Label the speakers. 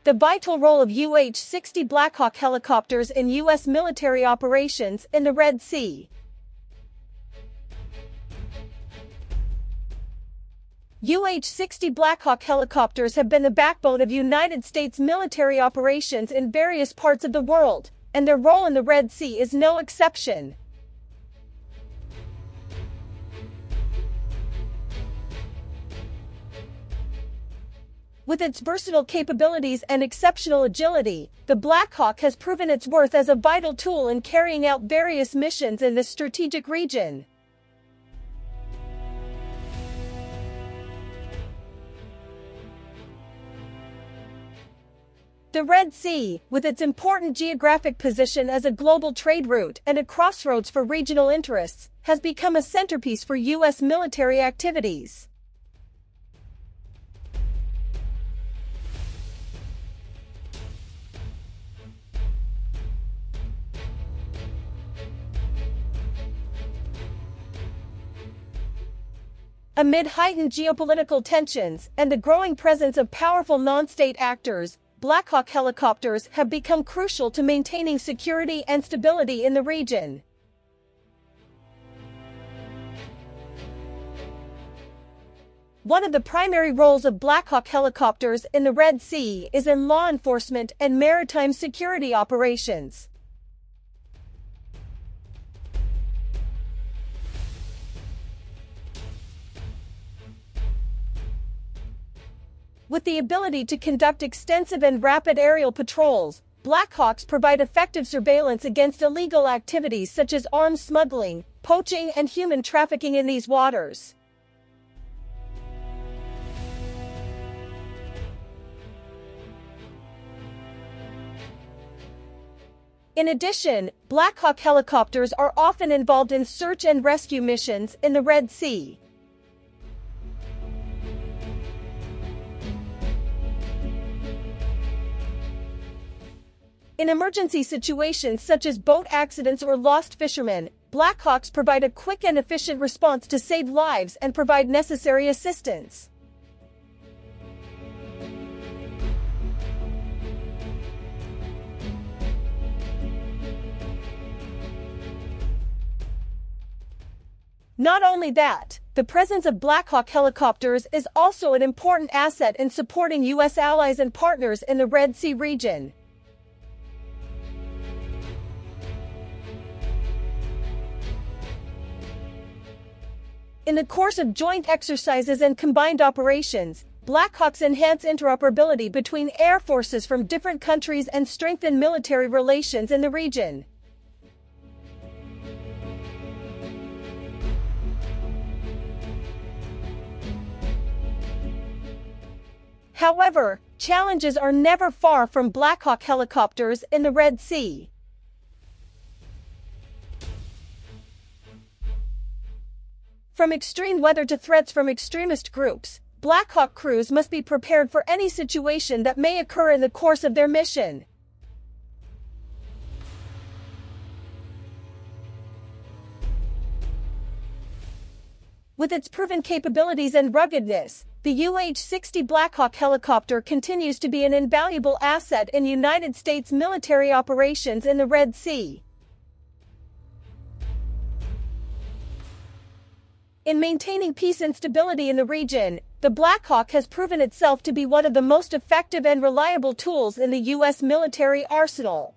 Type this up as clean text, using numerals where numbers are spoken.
Speaker 1: The vital role of UH-60 Blackhawk helicopters in U.S. military operations in the Red Sea. UH-60 Blackhawk helicopters have been the backbone of United States military operations in various parts of the world, and their role in the Red Sea is no exception. With its versatile capabilities and exceptional agility, the Blackhawk has proven its worth as a vital tool in carrying out various missions in this strategic region. The Red Sea, with its important geographic position as a global trade route and a crossroads for regional interests, has become a centerpiece for U.S. military activities. Amid heightened geopolitical tensions and the growing presence of powerful non-state actors, Blackhawk helicopters have become crucial to maintaining security and stability in the region. One of the primary roles of Blackhawk helicopters in the Red Sea is in law enforcement and maritime security operations. With the ability to conduct extensive and rapid aerial patrols, Blackhawks provide effective surveillance against illegal activities such as arms smuggling, poaching, and human trafficking in these waters. In addition, Blackhawk helicopters are often involved in search and rescue missions in the Red Sea. In emergency situations such as boat accidents or lost fishermen, Blackhawks provide a quick and efficient response to save lives and provide necessary assistance. Not only that, the presence of Blackhawk helicopters is also an important asset in supporting U.S. allies and partners in the Red Sea region. In the course of joint exercises and combined operations, Blackhawks enhance interoperability between air forces from different countries and strengthen military relations in the region. However, challenges are never far from Blackhawk helicopters in the Red Sea. From extreme weather to threats from extremist groups, Blackhawk crews must be prepared for any situation that may occur in the course of their mission. With its proven capabilities and ruggedness, the UH-60 Blackhawk helicopter continues to be an invaluable asset in United States military operations in the Red Sea. In maintaining peace and stability in the region, the Blackhawk has proven itself to be one of the most effective and reliable tools in the U.S. military arsenal.